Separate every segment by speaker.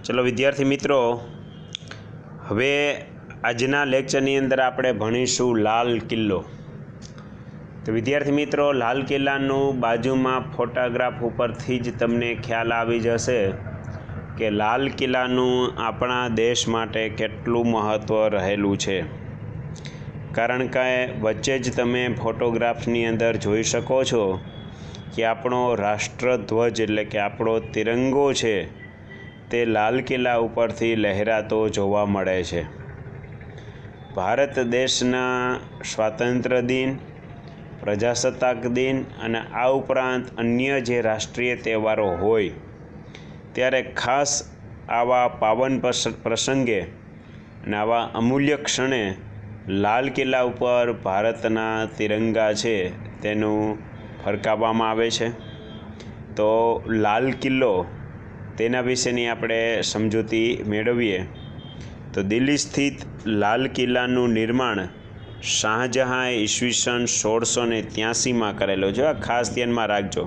Speaker 1: ચલો વિદ્યાર્થી મિત્રો, હવે આજના લેક્ચરની અંદર આપણે ભણીશું લાલ કિલ્લો. તો વિદ્યાર્થી મિત્રો, લાલ કિલ્લાનું બાજુમાં ફોટોગ્રાફ ઉપરથી જ તમને ખ્યાલ આવી જશે કે લાલ કિલ્લાનું આપણા દેશ માટે કેટલું મહત્ત્વ રહેલું છે. કારણ કે વચ્ચે જ તમે ફોટોગ્રાફની અંદર જોઈ શકો છો કે આપણો રાષ્ટ્રધ્વજ એટલે કે આપણો તિરંગો છે તે લાલ કિલ્લા ઉપરથી લહેરાતો જોવા મળે છે. ભારત દેશના સ્વાતંત્ર્ય દિન, પ્રજાસત્તાક દિન અને આ ઉપરાંત અન્ય જે રાષ્ટ્રીય તહેવારો હોય ત્યારે ખાસ આવા પાવન પ્રસંગે અને આવા અમૂલ્ય ક્ષણે લાલ કિલ્લા ઉપર ભારતના તિરંગા છે તેનું ફરકાવવામાં આવે છે. તો લાલ કિલ્લો તેના વિશેની આપણે સમજૂતી મેળવીએ તો દિલ્હી સ્થિત લાલ કિલ્લાનું નિર્માણ શાહજહાંએ ઈસવીસન 1683માં કરેલો છે. ખાસ ધ્યાનમાં રાખજો,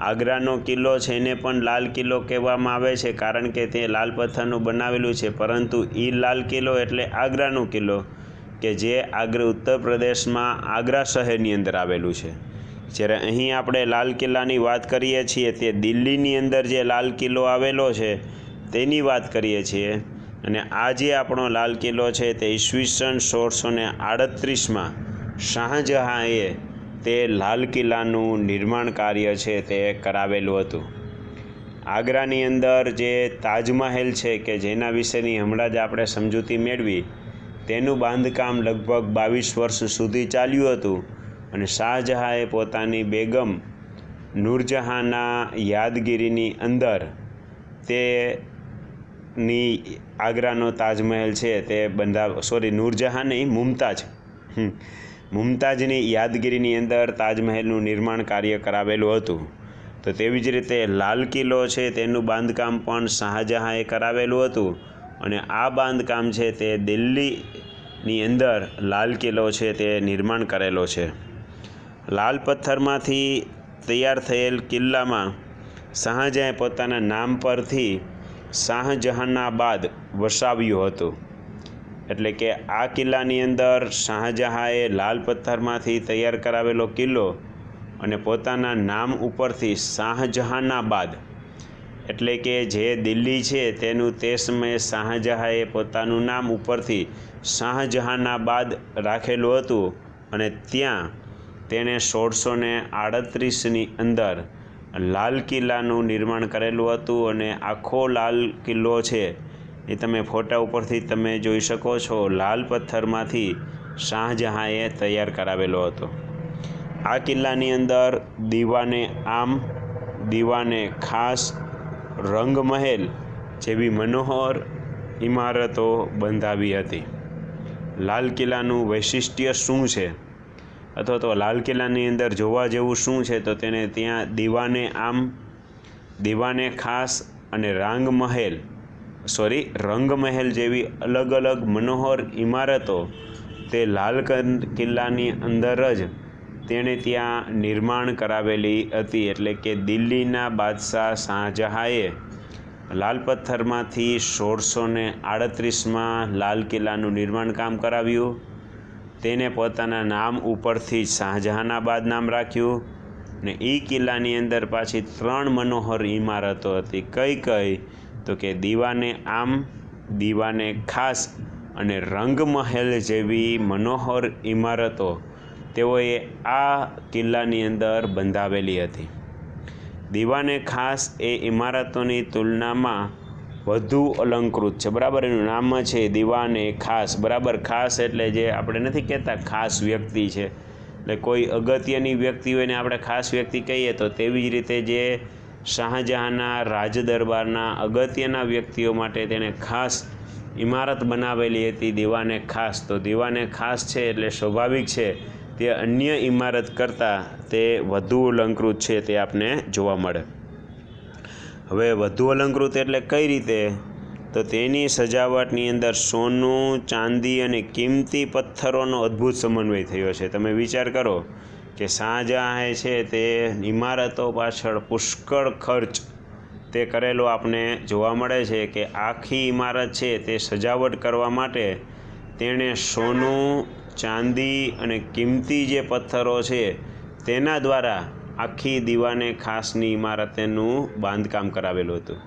Speaker 1: આગ્રાનો કિલ્લો છે એને પણ લાલ કિલ્લો કહેવામાં આવે છે કારણ કે તે લાલ પથ્થરનું બનાવેલું છે, પરંતુ એ લાલ કિલ્લો એટલે આગ્રાનો કિલ્લો કે જે ઉત્તર પ્રદેશમાં આગ્રા શહેરની અંદર આવેલું છે. જ્યારે અહીં આપણે લાલ કિલ્લાની વાત કરીએ છીએ તે દિલ્હીની અંદર જે લાલ કિલ્લો આવેલો છે તેની વાત કરીએ છીએ. અને આ જે આપણો લાલ કિલ્લો છે તે ઈસવીસન 1638માં શાહજહાંએ તે લાલ કિલ્લાનું નિર્માણ કાર્ય છે તે કરાવેલું હતું. આગ્રાની અંદર જે તાજમહેલ છે કે જેના વિશેની હમણાં જ આપણે સમજૂતી મેળવી, તેનું બાંધકામ લગભગ 22 વર્ષ સુધી ચાલ્યું હતું અને શાહજહાંએ પોતાની બેગમ નૂરજહાંના યાદગીરીની અંદર તેની આગ્રાનો તાજમહેલ છે તે નૂરજહાં નહીં, મુમતાજની યાદગીરીની અંદર તાજમહેલનું નિર્માણ કાર્ય કરાવેલું હતું. તો તેવી જ રીતે લાલ કિલ્લો છે તેનું બાંધકામ પણ શાહજહાંએ કરાવેલું હતું અને આ બાંધકામ છે તે દિલ્હીની અંદર લાલ કિલ્લો છે તે નિર્માણ કરેલો છે. લાલ પથ્થરમાંથી તૈયાર થયેલ કિલ્લામાં શાહજહાંએ પોતાના નામ પરથી શાહજહાનાબાદ વસાવ્યું હતું. એટલે કે આ કિલ્લાની અંદર શાહજહાંએ લાલ પથ્થરમાંથી તૈયાર કરાવેલો કિલ્લો અને પોતાના નામ ઉપરથી શાહજહાનાબાદ એટલે કે જે દિલ્હી છે તેનું તે સમયે શાહજહાંએ પોતાનું નામ ઉપરથી શાહજહાનાબાદ રાખેલું હતું અને ત્યાં તેણે 1638ની અંદર લાલ કિલ્લાનું નિર્માણ કરેલું હતું. અને આખો લાલ કિલ્લો છે એ તમે ફોટા ઉપરથી તમે જોઈ શકો છો, લાલ પથ્થરમાંથી શાહજહાંએ તૈયાર કરાવેલો હતો. આ કિલ્લાની અંદર દીવાને આમ, દીવાને ખાસ, રંગમહેલ જેવી મનોહર ઇમારતો બંધાવી હતી. લાલ કિલ્લાનું વૈશિષ્ટ્ય શું છે અથવા તો લાલ કિલ્લાની અંદર જોવા જેવું શું છે, તો તેને ત્યાં દીવાને આમ, દીવાને ખાસ અને રંગમહેલ જેવી અલગ અલગ મનોહર ઇમારતો તે લાલ કિલ્લાની અંદર જ તેણે ત્યાં નિર્માણ કરાવેલી હતી. એટલે કે દિલ્હીના બાદશાહ શાહજહાંએ લાલ પથ્થરમાંથી 1638માં લાલ કિલ્લાનું નિર્માણ કામ કરાવ્યું. તેને પોતાના નામ ઉપરથી શાહજહાનાબાદ નામ રાખ્યું અને એ કિલ્લાની અંદર પાછી 3 મનોહર ઇમારતો હતી. કઈ તો કે દીવાને આમ, દીવાને ખાસ અને રંગમહેલ જેવી મનોહર ઇમારતો તેઓએ આ કિલ્લાની અંદર બંધાવેલી હતી. દીવાને ખાસ એ ઇમારતોની તુલનામાં વધુ અલંકૃત છે. બરાબર, એનું નામ છે દીવાને ખાસ. બરાબર, ખાસ એટલે જે આપણે નથી કહેતા ખાસ વ્યક્તિ છે, એટલે કોઈ અગત્યની વ્યક્તિ હોય ને આપણે ખાસ વ્યક્તિ કહીએ, તો તેવી જ રીતે જે શાહજહાંના રાજદરબારના અગત્યના વ્યક્તિઓ માટે તેણે ખાસ ઇમારત બનાવેલી હતી, દીવાને ખાસ. તો દીવાને ખાસ છે એટલે સ્વાભાવિક છે તે અન્ય ઇમારત કરતાં તે વધુ અલંકૃત છે તે આપણે જોવા મળે. હવે વધુ અલંકૃત એટલે કઈ રીતે, તો તેની સજાવટની અંદર સોનું, ચાંદી અને કિંમતી પથ્થરોનો અદ્ભુત સમન્વય થયો છે. તમે વિચાર કરો કે શાહજહાંએ છે તે ઇમારતો પાછળ પુષ્કળ ખર્ચ તે કરેલો આપણે જોવા મળે છે કે આખી ઇમારત છે તે સજાવટ કરવા માટે તેણે સોનું, ચાંદી અને કિંમતી જે પથ્થરો છે તેના દ્વારા આખી દીવાને ખાસની ઇમારતનું બાંધકામ કરાવેલું હતું.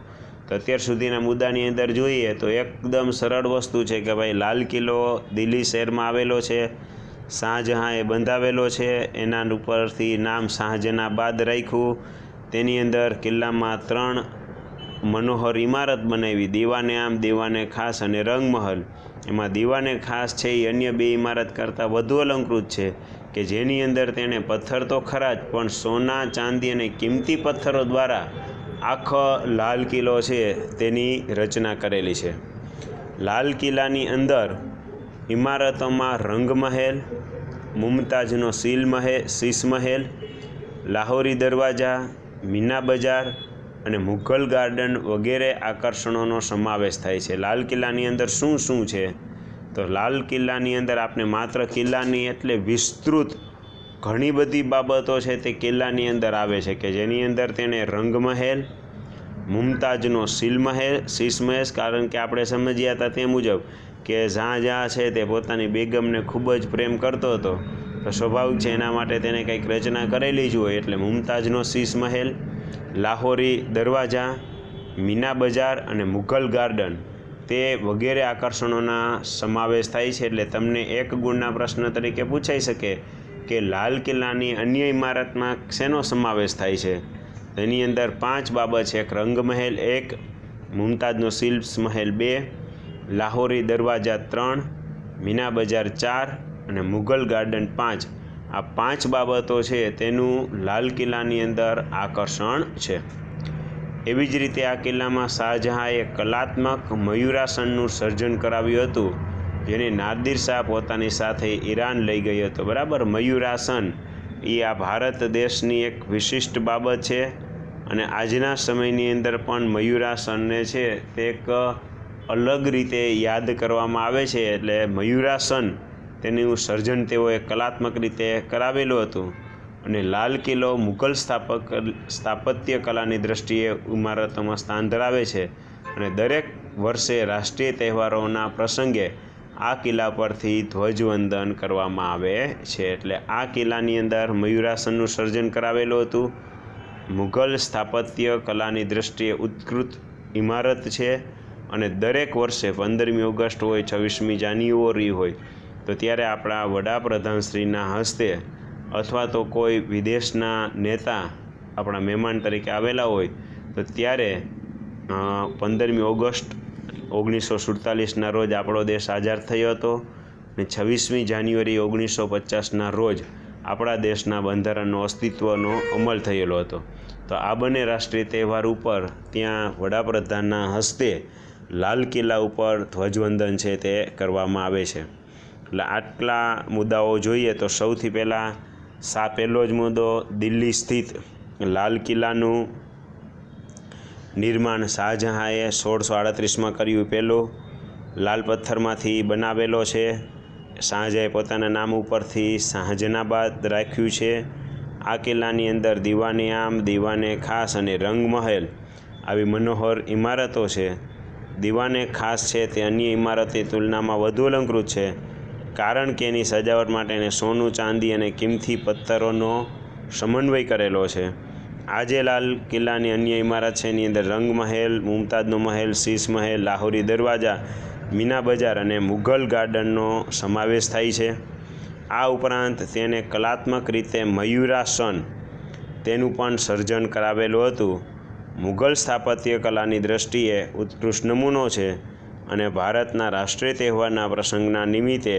Speaker 1: તો અત્યાર સુધીના મુદ્દાની અંદર જોઈએ તો એકદમ સરળ વસ્તુ છે કે ભાઈ લાલ કિલ્લો દિલ્હી શહેરમાં આવેલો છે. શાહજહાંએ બંધાવેલો છે. એના ઉપરથી નામ શાહજહાનાબાદ રાખ્યું. તેની અંદર કિલ્લામાં 3 મનોહર ઇમારત બનાવી, દીવાને આમ, દીવાને ખાસ અને રંગમહલ. એમાં દીવાને ખાસ છે એ અન્ય 2 ઇમારત કરતાં વધુ અલંકૃત છે કે જેની અંદર તેણે પથ્થર તો ખરા જ પણ સોના, ચાંદી અને કિંમતી પથ્થરો દ્વારા આખો લાલ કિલ્લો છે તેની રચના કરેલી છે. લાલ કિલ્લાની અંદર ઇમારતોમાં રંગમહેલ, મુમતાઝનો શીશ મહેલ, લાહોરી દરવાજા, મીના બજાર અને મુઘલ ગાર્ડન વગેરે આકર્ષણોનો સમાવેશ થાય છે. લાલ કિલ્લાની અંદર શું શું છે? તો લાલ કિલ્લાની અંદર આપણે માત્ર કિલ્લાની એટલે વિસ્તૃત ઘણી બધી બાબતો છે તે કિલ્લાની અંદર આવે છે કે જેની અંદર તેને રંગમહેલ, મુમતાઝનો શીશ મહેલ, કારણ કે આપણે સમજ્યા હતા તે મુજબ કે શાહજહાં છે તે પોતાની બેગમને ખૂબ જ પ્રેમ કરતો હતો, તો સ્વાભાવિક છે એના માટે તેને કંઈક રચના કરેલી જ હોય, એટલે મુમતાઝનો શીશ મહેલ, લાહોરી દરવાજા, મીના બજાર અને મુઘલ ગાર્ડન તે વગેરે આકર્ષણોના સમાવેશ થાય છે. એટલે તમને 1 ગુણના પ્રશ્ન તરીકે પૂછાઈ શકે કે લાલ કિલ્લાની અન્ય ઇમારતમાં શેનો સમાવેશ થાય છે? એની અંદર 5 બાબત છે. 1 રંગમહેલ, 1 મુમતાઝનો શીશ મહેલ, 2 લાહોરી દરવાજા, 3 મીના બજાર, 4 અને મુઘલ ગાર્ડન, 5. આ 5 બાબતો છે તેનું લાલ કિલ્લાની અંદર આકર્ષણ છે. એવી જ રીતે આ કિલ્લામાં શાહજહાંએ કલાત્મક મયુરાસનનું સર્જન કરાવ્યું હતું, જેને નાદિર શાહ પોતાની સાથે ઈરાન લઈ ગયો હતો. બરાબર, મયુરાસન એ આ ભારત દેશની એક વિશિષ્ટ બાબત છે અને આજના સમયની અંદર પણ મયુરાસનને છે તે એક અલગ રીતે યાદ કરવામાં આવે છે. એટલે મયુરાસન તેનું સર્જન તેઓએ કલાત્મક રીતે કરાવેલું હતું. અને લાલ કિલ્લો મુઘલ સ્થાપત્ય કલાની દૃષ્ટિએ ઇમારતોમાં સ્થાન ધરાવે છે અને દરેક વર્ષે રાષ્ટ્રીય તહેવારોના પ્રસંગે આ કિલ્લા પરથી ધ્વજવંદન કરવામાં આવે છે. એટલે આ કિલ્લાની અંદર મયુરાસનનું સર્જન કરાવેલું હતું. મુઘલ સ્થાપત્ય કલાની દૃષ્ટિએ ઉત્કૃષ્ટ ઇમારત છે અને દરેક વર્ષે 15મી ઓગસ્ટ હોય, 26મી જાન્યુઆરી હોય તો ત્યારે આપણા વડાપ્રધાનશ્રીના હસ્તે અથવા તો કોઈ વિદેશના નેતા આપણા મહેમાન તરીકે આવેલા હોય તો ત્યારે 15મી ઓગસ્ટ 1947ના રોજ આપણો દેશ આઝાદ થયો હતો અને 26મી જાન્યુઆરી 1950ના રોજ આપણા દેશના બંધારણનો અસ્તિત્વનો અમલ થયેલો હતો. તો આ બંને રાષ્ટ્રીય તહેવાર ઉપર ત્યાં વડાપ્રધાનના હસ્તે લાલ કિલ્લા ઉપર ધ્વજવંદન છે તે કરવામાં આવે છે. એટલે આટલા મુદ્દાઓ જોઈએ તો સૌથી પહેલાં પહેલો જ મુદ્દો, દિલ્હી સ્થિત લાલ કિલ્લાનું નિર્માણ શાહજહાંએ 1638માં કર્યું. પહેલું લાલ પથ્થરમાંથી બનાવેલો છે. શાહજહાંએ પોતાના નામ ઉપરથી શાહજહાનાબાદ રાખ્યું છે. આ કિલ્લાની અંદર દીવાને આમ, દીવાને ખાસ અને રંગમહેલ આવી મનોહર ઇમારતો છે. દીવાને ખાસ છે તે અન્ય ઇમારતની તુલનામાં વધુ અલંકૃત છે કારણ કે એની સજાવટ માટે એને સોનું, ચાંદી અને કિંમતી પથ્થરોનો સમન્વય કરેલો છે. આજે લાલ કિલ્લાની અન્ય ઇમારત છે એની અંદર રંગમહેલ, મુમતાઝનો મહેલ, શીશ મહેલ, લાહોરી દરવાજા, મીના બજાર અને મુઘલ ગાર્ડનનો સમાવેશ થાય છે. આ ઉપરાંત તેને કલાત્મક રીતે મયુરાસન તેનું પણ સર્જન કરાવેલું હતું. મુઘલ સ્થાપત્ય કલાની દૃષ્ટિએ ઉત્કૃષ્ટ નમૂનો છે અને ભારતના રાષ્ટ્રીય તહેવારના પ્રસંગના નિમિત્તે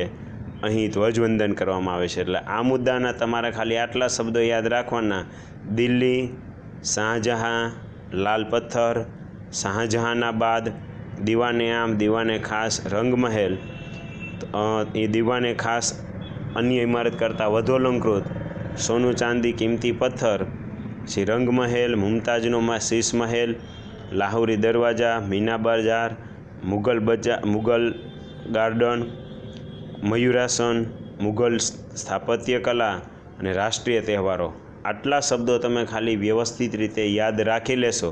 Speaker 1: અહીં ધ્વજવંદન કરવામાં આવે છે. એટલે આ મુદ્દાના તમારે ખાલી આટલા શબ્દો યાદ રાખવાના: દિલ્હી, શાહજહાં, લાલ પથ્થર, શાહજહાનાબાદ, દીવાને આમ, દીવાને ખાસ, રંગમહેલ એ દીવાને ખાસ અન્ય ઇમારત કરતાં વધુ અલંકૃત, સોનું, ચાંદી, કિંમતી પથ્થર, પછી રંગમહેલ, મુમતાઝનો શીશ મહેલ, લાહોરી દરવાજા, મીના બજાર, મુઘલ ગાર્ડન, મયુરાસન, મુઘલ સ્થાપત્ય કલા અને રાષ્ટ્રીય તહેવારો. આટલા શબ્દો તમે ખાલી વ્યવસ્થિત રીતે યાદ રાખી લેશો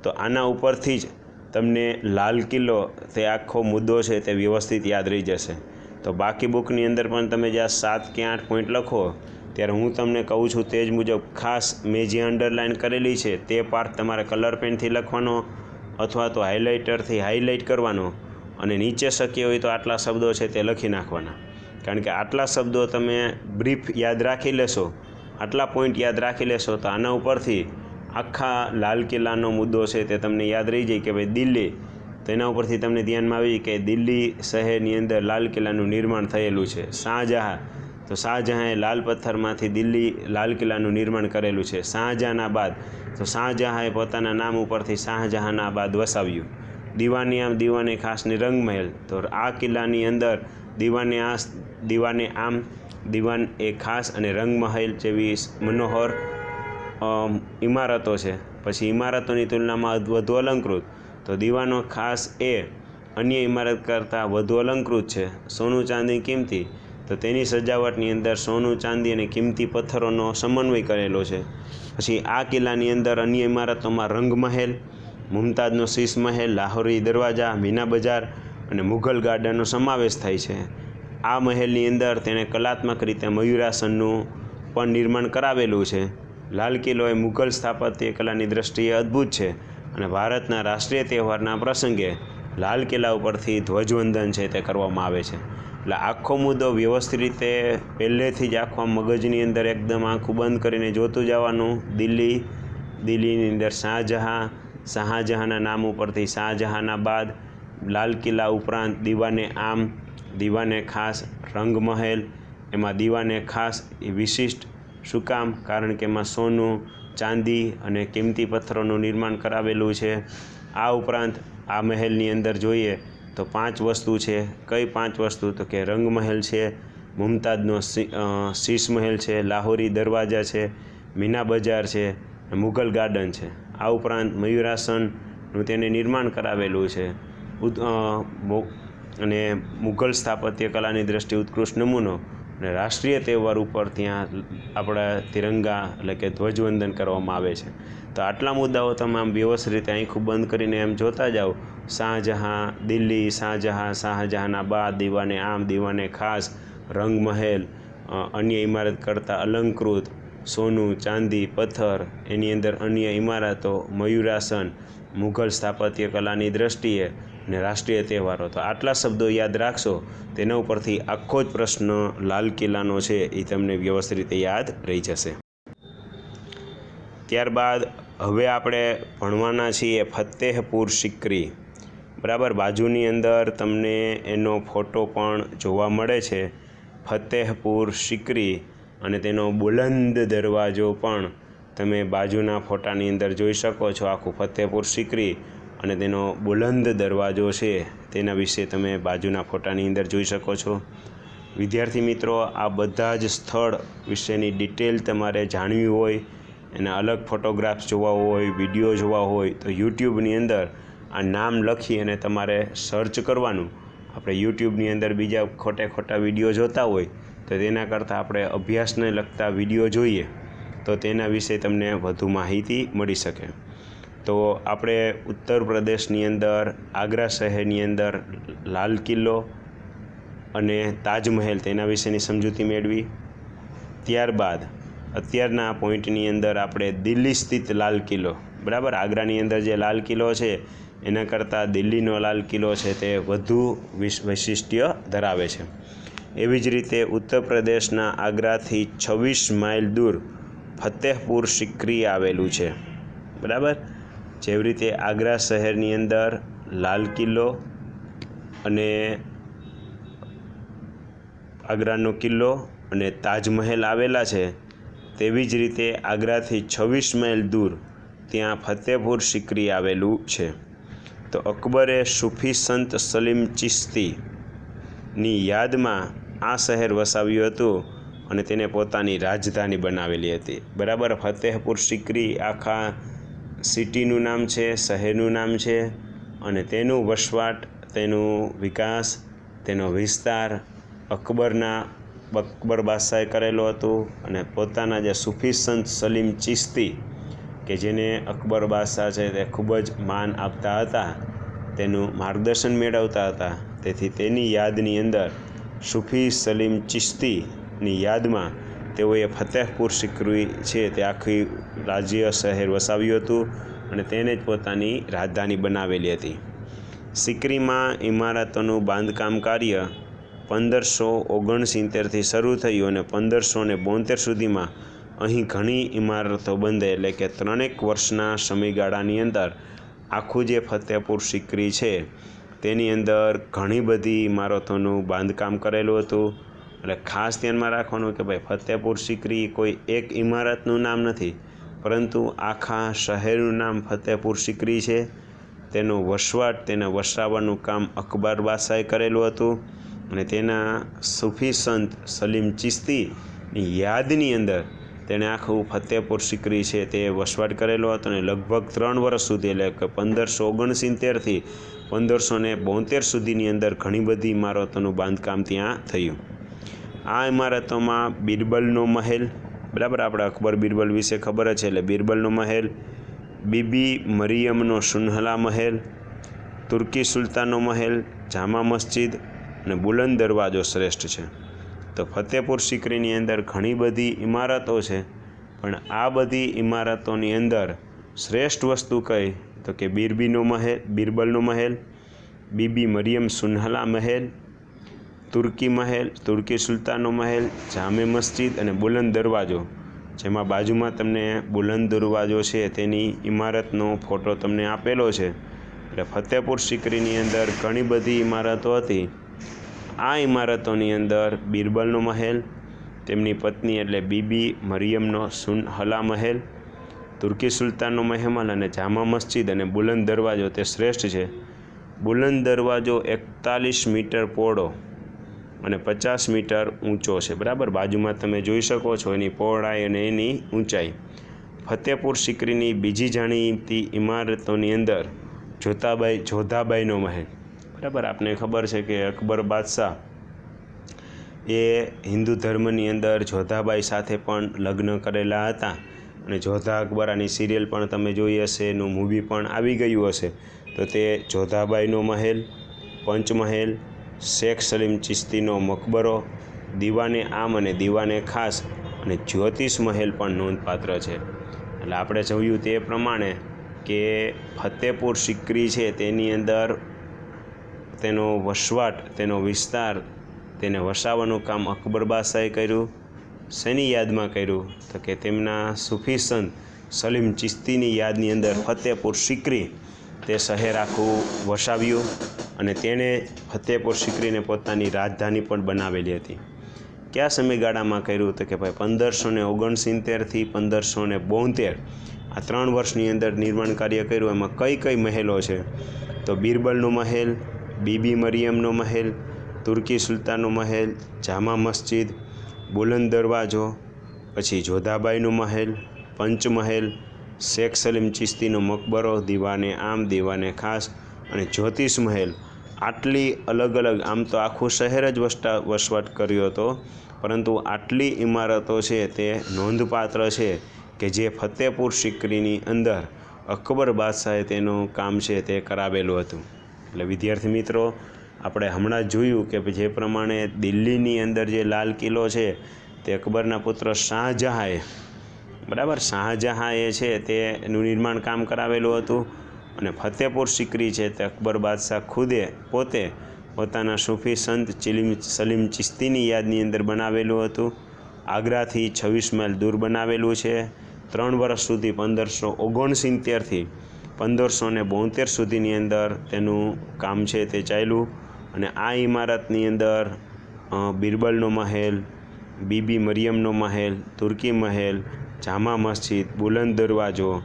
Speaker 1: તો આના ઉપરથી જ તમને લાલ કિલ્લો તે આખો મુદ્દો છે તે વ્યવસ્થિત યાદ રહી જશે. તો બાકી બુકની અંદર પણ તમે જ્યાં 7 કે 8 પોઈન્ટ લખો ત્યારે હું તમને કહું છું તે જ મુજબ ખાસ મેં જે અંડરલાઇન કરેલી છે તે પાર્ટ તમારે કલર પેનથી લખવાનો અથવા તો હાઇલાઇટરથી હાઇલાઇટ કરવાનો અને નીચે શક્ય હોય તો આટલા શબ્દો છે તે લખી નાખવાના. કારણ કે આટલા શબ્દો તમે બ્રીફ યાદ રાખી લેશો, આટલા પોઈન્ટ યાદ રાખી લેશો તો આના ઉપરથી આખા લાલ કિલ્લાનો મુદ્દો છે તે તમને યાદ રહી જાય કે ભાઈ દિલ્હી, તો એના ઉપરથી તમને ધ્યાનમાં આવી કે દિલ્હી શહેરની અંદર લાલ કિલ્લાનું નિર્માણ થયેલું છે. શાહજહાં, તો શાહજહાંએ લાલ પથ્થરમાંથી દિલ્હી લાલ કિલ્લાનું નિર્માણ કરેલું છે. શાહજહાનાબાદ, તો શાહજહાંએ પોતાના નામ ઉપરથી શાહજહાનાબાદ વસાવ્યું. દીવાને આમ, દીવાને ખાસની રંગમહેલ, તો આ કિલ્લાની અંદર દીવાને આમ, દીવાન એ ખાસ અને રંગમહેલ જેવી મનોહર ઇમારતો છે. પછી ઇમારતોની તુલનામાં વધુ અલંકૃત, તો દીવાનો ખાસ એ અન્ય ઇમારત કરતાં વધુ અલંકૃત છે. સોનું ચાંદી કિંમતી, તો તેની સજાવટની અંદર સોનું ચાંદી અને કિંમતી પથ્થરોનો સમન્વય કરેલો છે. પછી આ કિલ્લાની અંદર અન્ય ઇમારતોમાં રંગમહેલ, મુમતાઝનો શીશ મહેલ, લાહોરી દરવાજા, મીના બજાર અને મુઘલ ગાર્ડનનો સમાવેશ થાય છે. આ મહેલની અંદર તેણે કલાત્મક રીતે મયુરાસનનું પણ નિર્માણ કરાવેલું છે. લાલ કિલ્લો એ મુઘલ સ્થાપત્ય કલાની દૃષ્ટિએ અદ્ભુત છે અને ભારતના રાષ્ટ્રીય તહેવારના પ્રસંગે લાલ કિલ્લા ઉપરથી ધ્વજવંદન છે તે કરવામાં આવે છે. એટલે આખો મુદ્દો વ્યવસ્થિત રીતે પહેલેથી જ આખો મગજની અંદર એકદમ આંખું બંધ કરીને જોતું જવાનું. દિલ્હીની અંદર શાહજહાંના નામ ઉપરથી શાહજહાનાબાદ, લાલ કિલ્લા ઉપરાંત દીવાને આમ, દીવાને ખાસ, રંગમહેલ, એમાં દીવાને ખાસ એ વિશિષ્ટ શું કામ? કારણ કે એમાં સોનું, ચાંદી અને કિંમતી પથ્થરોનું નિર્માણ કરાવેલું છે. આ ઉપરાંત આ મહેલની અંદર જોઈએ તો 5 વસ્તુ છે. કઈ 5 વસ્તુ? તો કે રંગમહેલ છે, મુમતાઝનો શીશ મહેલ છે, લાહોરી દરવાજા છે, મીના બજાર છે, મુઘલ ગાર્ડન છે. આ ઉપરાંત મયુરાસનનું તેને નિર્માણ કરાવેલું છે અને મુઘલ સ્થાપત્ય કલાની દ્રષ્ટિએ ઉત્કૃષ્ટ નમૂનો અને રાષ્ટ્રીય તહેવાર ઉપર ત્યાં આપણા તિરંગા એટલે કે ધ્વજવંદન કરવામાં આવે છે. તો આટલા મુદ્દાઓ તમે આમ વ્યવસ્થિત રીતે આંખું બંધ કરીને એમ જોતા જાઓ. શાહજહાં, દિલ્હી, શાહજહાનાબાદ, દીવાને આમ, દીવાને ખાસ, રંગમહેલ, અન્ય ઇમારત કરતાં અલંકૃત, સોનું, ચાંદી, પથ્થર, એની અંદર અન્ય ઇમારતો, મયુરાસન, મુઘલ સ્થાપત્ય કલાની દૃષ્ટિએ અને રાષ્ટ્રીય તહેવારો. તો આટલા શબ્દો યાદ રાખશો તેના ઉપરથી આખો જ પ્રશ્ન લાલ કિલ્લાનો છે એ તમને વ્યવસ્થિત રીતે યાદ રહી જશે. ત્યારબાદ હવે આપણે ભણવાના છીએ ફતેહપુર સિક્રી. બરાબર, બાજુની અંદર તમને એનો ફોટો પણ જોવા મળે છે. ફતેહપુર સિક્રી અને તેનો બુલંદ દરવાજો પણ તમે બાજુના ફોટાની અંદર જોઈ શકો છો. આખું ફતેહપુર સિક્રી અને તેનો બુલંદ દરવાજો છે તેના વિશે તમે બાજુના ફોટાની અંદર જોઈ શકો છો. વિદ્યાર્થી મિત્રો, આ બધા જ સ્થળ વિશેની ડિટેલ તમારે જાણવી હોય, એના અલગ ફોટોગ્રાફ્સ જોવા હોય, વિડીયો જોવા હોય તો યુટ્યુબની અંદર આ નામ લખી અને તમારે સર્ચ કરવાનું. આપણે યુટ્યુબની અંદર બીજા ખોટા વિડીયો જોતા હોય તો તેના કરતાં આપણે અભ્યાસને લગતા વિડીયો જોઈએ તો તેના વિશે તમને વધુ માહિતી મળી શકે. તો આપણે ઉત્તર પ્રદેશની અંદર આગ્રા શહેરની અંદર લાલ કિલ્લો અને તાજમહેલ તેના વિશેની સમજૂતી મેળવી. ત્યારબાદ અત્યારના પોઈન્ટની અંદર આપણે દિલ્હી સ્થિત લાલ કિલ્લો, બરાબર, આગ્રાની અંદર જે લાલ કિલ્લો છે એના કરતાં દિલ્હીનો લાલ કિલ્લો છે તે વધુ વૈશિષ્ટ્ય ધરાવે છે. એવી જ રીતે ઉત્તર પ્રદેશના આગ્રાથી 26 માઇલ દૂર ફતેહપુર સિક્રી આવેલું છે. બરાબર, જેવી રીતે આગ્રા શહેરની અંદર લાલ કિલ્લો અને આગ્રાનો કિલ્લો અને તાજમહેલ આવેલા છે, તેવી જ રીતે આગ્રાથી 26 માઇલ દૂર ત્યાં ફતેહપુર સિક્રી આવેલું છે. તો અકબરે સૂફી સંત સલીમ ચિશ્તીની યાદમાં આ શહેર વસાવ્યું હતું અને તેને પોતાની રાજધાની બનાવેલી હતી. બરાબર, ફતેહપુર સિક્રી આખા સિટીનું નામ છે, શહેરનું નામ છે અને તેનું વસવાટ, તેનું વિકાસ, તેનો વિસ્તાર અકબર બાદશાહે કરેલો હતો અને પોતાના જે સૂફી સંત સલીમ ચિશ્તી કે જેને અકબર બાદશાહ છે તે ખૂબ જ માન આપતા હતા, તેનું માર્ગદર્શન મેળવતા હતા. તેથી તેની યાદની અંદર સૂફી સલીમ ચિશ્તીની યાદમાં તેઓએ ફતેહપુર સિકરી છે તે આખી રાજ્ય શહેર વસાવ્યું હતું અને તેને જ પોતાની રાજધાની બનાવેલી હતી. સિકરીમાં ઇમારતોનું બાંધકામ કાર્ય 1569થી શરૂ થયું અને 1572 સુધીમાં અહીં ઘણી ઇમારતો બંધાઈ. એટલે કે 3 વર્ષના સમયગાળાની અંદર આખું જે ફતેહપુર સિકરી છે તેની અંદર ઘણી બધી ઇમારતોનું બાંધકામ કરેલું હતું. એટલે ખાસ ધ્યાનમાં રાખવાનું કે ભાઈ ફતેહપુર સિકરી કોઈ એક ઇમારતનું નામ નથી, પરંતુ આખા શહેરનું નામ ફતેહપુર સિકરી છે. તેનો વસવાટ, તેના વસાવવાનું કામ અકબર બાદશાહે કરેલું હતું અને તેના સૂફી સંત સલીમ ચિશ્તીની યાદની અંદર તેણે આખું ફતેહપુર સિકરી છે તે વસવાટ કરેલો હતો અને લગભગ 3 વર્ષ સુધી, એટલે કે 1569થી 1572 સુધીની અંદર ઘણી બધી ઇમારતોનું બાંધકામ ત્યાં થયું. આ ઇમારતોમાં બિરબલનો મહેલ, બરાબર, આપણે અકબર બિરબલ વિશે ખબર જ છે, એટલે બિરબલનો મહેલ, બીબી મરિયમનો સુનહલા મહેલ, તુર્કી સુલતાનનો મહેલ, જામા મસ્જિદ અને બુલંદ દરવાજો શ્રેષ્ઠ છે. તો ફતેહપુર સિકરીની અંદર ઘણી બધી ઇમારતો છે, પણ આ બધી ઇમારતોની અંદર શ્રેષ્ઠ વસ્તુ કઈ તો કે બિરબલનો મહેલ, બીબી મરિયમ સુનહલા મહેલ, તુર્કી સુલતાનનો મહેલ, જામે મસ્જિદ અને બુલંદ દરવાજો, જેમાં બાજુમાં તમને બુલંદ દરવાજો છે તેની ઇમારતનો ફોટો તમને આપેલો છે. એટલે ફતેહપુર સિકરીની અંદર ઘણી બધી ઇમારતો હતી. આ ઇમારતોની અંદર બિરબલનો મહેલ, તેમની પત્ની એટલે બીબી મરિયમનો સુનહલા મહેલ, તુર્કી સુલતાનનો મહેલ અને જામા મસ્જિદ અને બુલંદ દરવાજો તે શ્રેષ્ઠ છે. બુલંદ દરવાજો 41 મીટર પહોળો અને 50 મીટર ઊંચો છે, બરાબર. બાજુમાં તમે જોઈ શકો છો એની પહોળાઈ અને એની ઊંચાઈ. ફતેહપુર સિકરીની બીજી જાણીતી ઇમારતોની અંદર જોધાબાઈનો મહેલ, બરાબર. આપને ખબર છે કે અકબર બાદશાહ એ હિન્દુ ધર્મની અંદર જોધાબાઈ સાથે પણ લગ્ન કરેલા હતા અને જોધા અકબરાની સિરિયલ પણ તમે જોઈ હશે, એનું મૂવી પણ આવી ગયું હશે. તો તે જોધાબાઈનો મહેલ, પંચમહેલ, શેખ સલીમ ચિશ્તીનો મકબરો, દીવાને આમ અને દીવાને ખાસ અને જ્યોતિષ મહેલ પણ નોંધપાત્ર છે. એટલે આપણે જોયું તે પ્રમાણે કે ફતેહપુર સિકરી છે તેની અંદર તેનો વસવાટ, તેનો વિસ્તાર, તેને વસાવવાનું કામ અકબર બાદશાહે કર્યું. શેની યાદમાં કર્યું તો કે તેમના સૂફી સંત સલીમ ચિશ્તીની યાદની અંદર ફતેહપુર સિકરી તે શહેર આખું વસાવ્યું અને તેણે ફતેહપુર સિકરીને પોતાની રાજધાની પણ બનાવેલી હતી. કયા સમયગાળામાં કર્યું તો કે ભાઈ 1569થી 1572, આ 3 વર્ષની અંદર નિર્માણ કાર્ય કર્યું. એમાં કઈ મહેલો છે તો બિરબલનો મહેલ, બીબી મરિયમનો મહેલ, તુર્કી સુલતાનનો મહેલ, જામા મસ્જિદ, બુલંદ દરવાજો, પછી જોધાબાઈનો મહેલ, પંચમહેલ, શેખ સલીમ ચિશ્તીનો મકબરો, દીવાને આમ, દીવાને ખાસ અને જ્યોતિષ મહેલ. આટલી અલગ અલગ, આમ તો આખું શહેર જ વસવાટ કર્યો હતો, પરંતુ આટલી ઇમારતો છે તે નોંધપાત્ર છે કે જે ફતેહપુર સિકરીની અંદર અકબર બાદશાહે તેનું કામ છે તે કરાવેલું હતું. એટલે વિદ્યાર્થી મિત્રો, આપણે હમણાં જોયું કે જે પ્રમાણે દિલ્હીની અંદર જે લાલ કિલ્લો છે તે અકબરના પુત્ર શાહજહાંએ, બરાબર, શાહજહાંએ છે તે એનું નિર્માણ કામ કરાવેલું હતું અને ફતેહપુર સિકરી છે તે અકબર બાદશાહ પોતે પોતાના સૂફી સંત સલીમ ચિશ્તીની યાદની અંદર બનાવેલું હતું. આગ્રાથી 26 માઇલ દૂર બનાવેલું છે. 3 વર્ષ સુધી 1569થી 1572 સુધીની અંદર તેનું કામ છે તે ચાલ્યું અને આ ઇમારતની અંદર બિરબલનો મહેલ, બીબી મરિયમનો મહેલ, તુર્કી મહેલ, જામા મસ્જિદ, બુલંદ દરવાજો,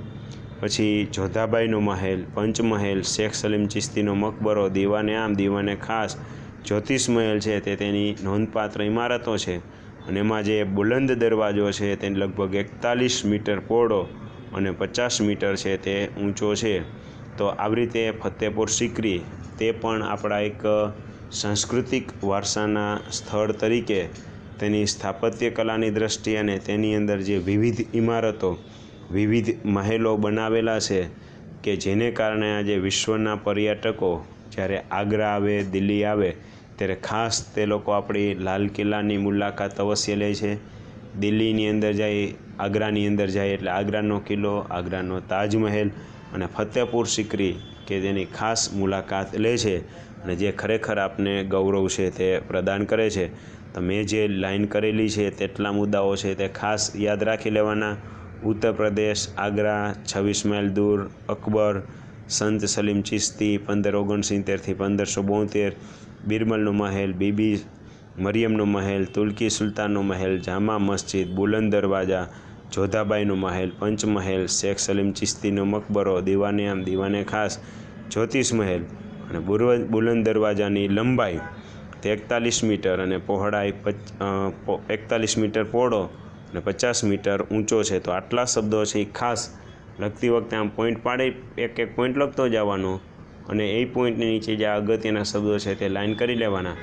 Speaker 1: પછી જોધાબાઈનો મહેલ, પંચમહેલ, શેખ સલીમ ચિશ્તીનો મકબરો, દીવાને આમ, દીવાને ખાસ, જ્યોતિષ મહેલ છે તે તેની નોંધપાત્ર ઇમારતો છે. અને એમાં જે બુલંદ દરવાજો છે તે લગભગ 41 મીટર પહોળો અને 50 મીટર છે તે ઊંચો છે. તો આવી રીતે ફતેહપુર સિકરી તે પણ આપણા એક સાંસ્કૃતિક વારસાના સ્થળ તરીકે તેની સ્થાપત્ય કલાની દ્રષ્ટિએ અને તેની અંદર જે વિવિધ ઇમારતો વિવિધ મહેલો બનાવેલા છે કે જેને કારણે આજે વિશ્વના પર્યટકો જ્યારે આગ્રા આવે, દિલ્હી આવે ત્યારે ખાસ તે લોકો આપણી લાલ કિલ્લાની મુલાકાત અવશ્ય લે છે. દિલ્હીની અંદર જાય, આગ્રાની અંદર જાય એટલે આગ્રાનો કિલ્લો, આગ્રાનો તાજમહેલ અને ફતેહપુર સિકરી કે તેની ખાસ મુલાકાત લે છે અને જે ખરેખર આપને ગૌરવ છે તે પ્રદાન કરે છે. તો મેં જે લાઈન કરેલી છે તેટલા મુદ્દાઓ છે તે ખાસ યાદ રાખી લેવાના. ઉત્તર પ્રદેશ, આગ્રા, 26 માઇલ દૂર અકબર, સંત સલીમ ચિશ્તી 1569 થી 1572, બિરબલનો મહેલ, બીબી મરિયમનો મહેલ, તુર્કી સુલતાનનો મહેલ, જામા મસ્જિદ, બુલંદ દરવાજા, જોધાબાઈનો મહેલ, પંચમહેલ, શેખ સલીમ ચિશ્તીનો મકબરો, દીવાને આમ, દીવાને ખાસ, જ્યોતિષ મહેલ અને બુલંદ દરવાજાની લંબાઈ 43 મીટર અને પહોળાઈ 41 મીટર પહોળો અને 50 મીટર ઊંચો છે. તો આટલા શબ્દો છે એ ખાસ લખતી વખતે આમ પોઈન્ટ પાડી એક એક પોઈન્ટ લખતો જવાનો અને એ પોઈન્ટની નીચે જે અગત્યના શબ્દો છે તે લાઈન કરી લેવાના.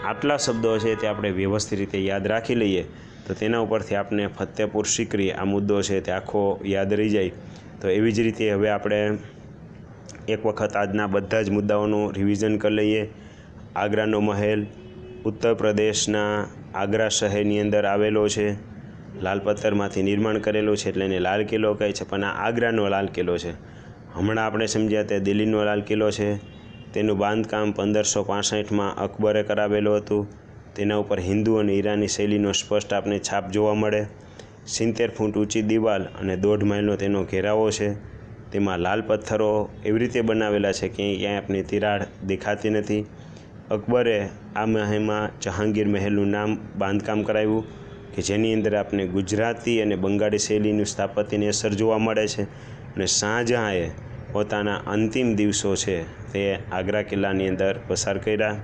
Speaker 1: આટલા શબ્દો છે તે આપણે વ્યવસ્થિત રીતે યાદ રાખી લઈએ તો તેના ઉપરથી આપણે ફતેહપુર સિકરી આ મુદ્દો છે તે આખો યાદ રહી જાય. તો એવી જ રીતે હવે આપણે એક વખત આજના બધા જ મુદ્દાઓનું રિવિઝન કરી લઈએ. આગ્રાનો મહેલ ઉત્તર પ્રદેશના આગ્રા શહેરની અંદર આવેલો છે. લાલ પથ્થરમાંથી નિર્માણ કરેલું છે એટલે એને લાલ કિલ્લો કહે છે, પણ આ આગ્રાનો લાલ કિલ્લો છે. હમણાં આપણે સમજ્યા તે દિલ્હીનો લાલ કિલ્લો છે. તેનું બાંધકામ 1565માં અકબરે કરાવેલું હતું. તેના ઉપર હિન્દુ અને ઈરાની શૈલીનો સ્પષ્ટ આપણે છાપ જોવા મળે. 70 ફૂટ ઊંચી દિવાલ અને 1.5 માઇલનો તેનો ઘેરાવો છે. તેમાં લાલ પથ્થરો એવી રીતે બનાવેલા છે કે ક્યાંય આપણી તિરાડ દેખાતી નથી. અકબરે આ મહેલમાં જહાંગીર મહેલનું નામ બાંધકામ કરાવ્યું કે જેની અંદર આપણે ગુજરાતી અને બંગાળી શૈલીનું સ્થાપત્યની અસર જોવા મળે છે. અને શાહજહાંએ પોતાના અંતિમ દિવસો છે તે આગ્રા કિલ્લાની અંદર પસાર કર્યા.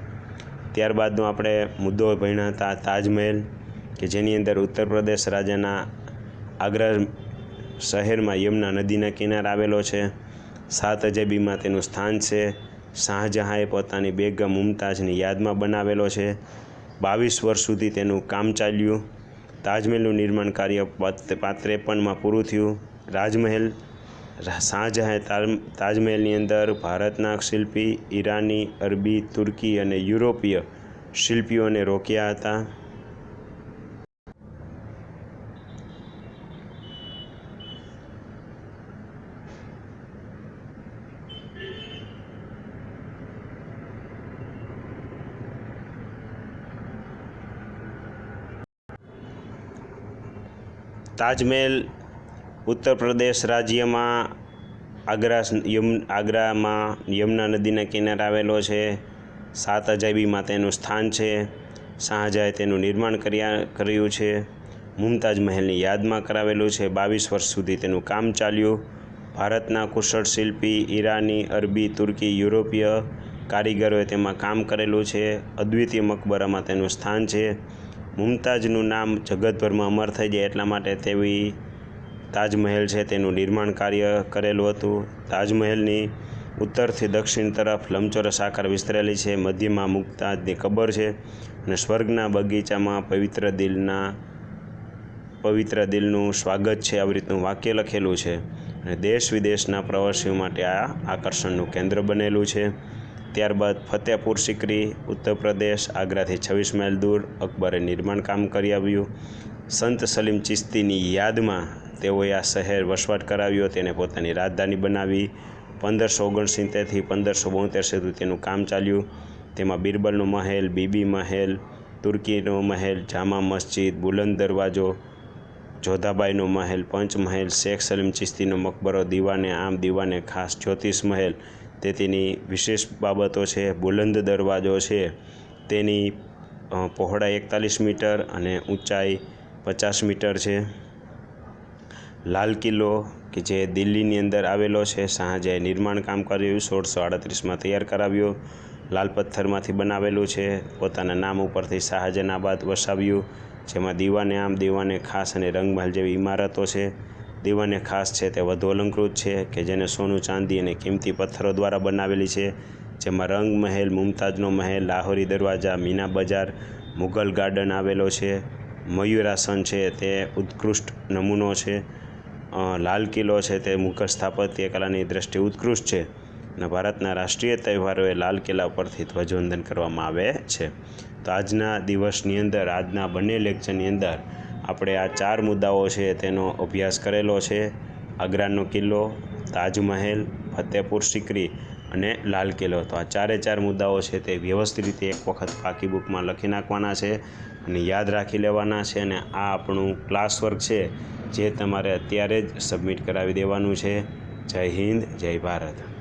Speaker 1: ત્યારબાદનો આપણે મુદ્દો ભણ્યા હતા તાજમહેલ કે જેની અંદર ઉત્તર પ્રદેશ રાજ્યના આગ્રા શહેરમાં યમુના નદીના કિનારે આવેલો છે. 7 અજાયબીમાં તેનું સ્થાન છે. શાહજહાંએ પોતાની બેગમ મુમતાઝની યાદમાં બનાવેલો છે. 22 વર્ષ સુધી તેનું કામ ચાલ્યું. તાજમહેલનું નિર્માણ કાર્ય 53માં પૂરું થયું. રાજમહેલ શાહજહાંએ તાજમહેલની અંદર ભારતના શિલ્પી, ઈરાની, અરબી, તુર્કી અને યુરોપીય શિલ્પીઓને રોક્યા હતા. તાજમહેલ ઉત્તર પ્રદેશ રાજ્યમાં આગ્રામાં યમુના નદીના કિનારે આવેલો છે. 7 અજાયબીમાં તેનું સ્થાન છે. શાહજહાંએ તેનું નિર્માણ કર્યું છે. મુમતાઝ મહેલની યાદમાં કરાવેલું છે. 22 વર્ષ સુધી તેનું કામ ચાલ્યું. ભારતના કુશળ શિલ્પી, ઈરાની, અરબી, તુર્કી, યુરોપીય કારીગરોએ તેમાં કામ કરેલું છે. અદ્વિતીય મકબરામાં તેનું સ્થાન છે. મુમતાઝનું નામ જગતભરમાં અમર થઈ જાય એટલા માટે તેવી તાજમહેલ છે તેનું નિર્માણ કાર્ય કરેલું હતું. તાજમહેલની ઉત્તરથી દક્ષિણ તરફ લંબચોરસ આકાર વિસ્તરેલી છે. મધ્યમાં મુમતાઝની કબર છે અને સ્વર્ગના બગીચામાં પવિત્ર દિલનું સ્વાગત છે આવી રીતનું વાક્ય લખેલું છે. અને દેશ વિદેશના પ્રવાસીઓ માટે આ આકર્ષણનું કેન્દ્ર બનેલું છે. ત્યારબાદ ફતેહપુર સિકરી ઉત્તર પ્રદેશ આગ્રાથી 26 માઇલ દૂર અકબરે નિર્માણ કામ કરી આવ્યું. સંત સલીમ ચિશ્તીની યાદમાં તેઓએ આ શહેર વસવાટ કરાવ્યો. તેને પોતાની રાજધાની બનાવી. 1569થી 1572 સુધી તેનું કામ ચાલ્યું. તેમાં બિરબલનો મહેલ, બીબી મહેલ, તુર્કીનો મહેલ, જામા મસ્જિદ, બુલંદ દરવાજો, જોધાબાઈનો મહેલ, પંચમહેલ, શેખ સલીમ ચિશ્તીનો મકબરો, દીવાને આમ, દીવાને ખાસ, જ્યોતિષ મહેલ તે તેની વિશેષ બાબતો છે. બુલંદ દરવાજો છે તેની પહોળાઈ 41 મીટર અને ઊંચાઈ 50 મીટર છે. લાલ કિલ્લો કે જે દિલ્હીની અંદર આવેલો છે, શાહજહાંએ નિર્માણ કામ કર્યું. 1638માં તૈયાર કરાવ્યો. લાલ પથ્થરમાંથી બનાવેલું છે. પોતાના નામ ઉપરથી શાહજહાનાબાદ વસાવ્યું, જેમાં દીવાને આમ, દીવાને ખાસ અને રંગમહેલ જેવી ઇમારતો છે. દીવાને ખાસ છે તે વધુ અલંકૃત છે કે જેને સોનું, ચાંદી અને કિંમતી પથ્થરો દ્વારા બનાવેલી છે. જેમાં રંગ મહેલ, મુમતાઝનો મહેલ, લાહોરી દરવાજા, મીના બજાર, મુગલ ગાર્ડન આવેલો છે. મયુરાસન છે તે ઉત્કૃષ્ટ નમૂનો છે. લાલ કિલ્લો છે તે મુઘલ સ્થાપત્ય કલાની દૃષ્ટિએ ઉત્કૃષ્ટ છે અને ભારતના રાષ્ટ્રીય તહેવારોએ લાલ કિલ્લા પરથી ધ્વજવંદન કરવામાં આવે છે. તો આજના દિવસની અંદર, આજના બંને લેક્ચરની અંદર આપણે આ 4 મુદ્દાઓ છે તેનો અભ્યાસ કરેલો છે. આગ્રાનો કિલ્લો, તાજમહેલ, ફતેહપુર સિકરી અને લાલ કિલ્લો. તો આ 4 મુદ્દાઓ છે તે વ્યવસ્થિત રીતે એક વખત પાકી બુકમાં લખી નાખવાના છે અને યાદ રાખી લેવાના છે. અને આ આપણું ક્લાસ વર્ક છે જે તમારે અત્યારે જ સબમિટ કરાવી દેવાનું છે. જય હિન્દ, જય ભારત.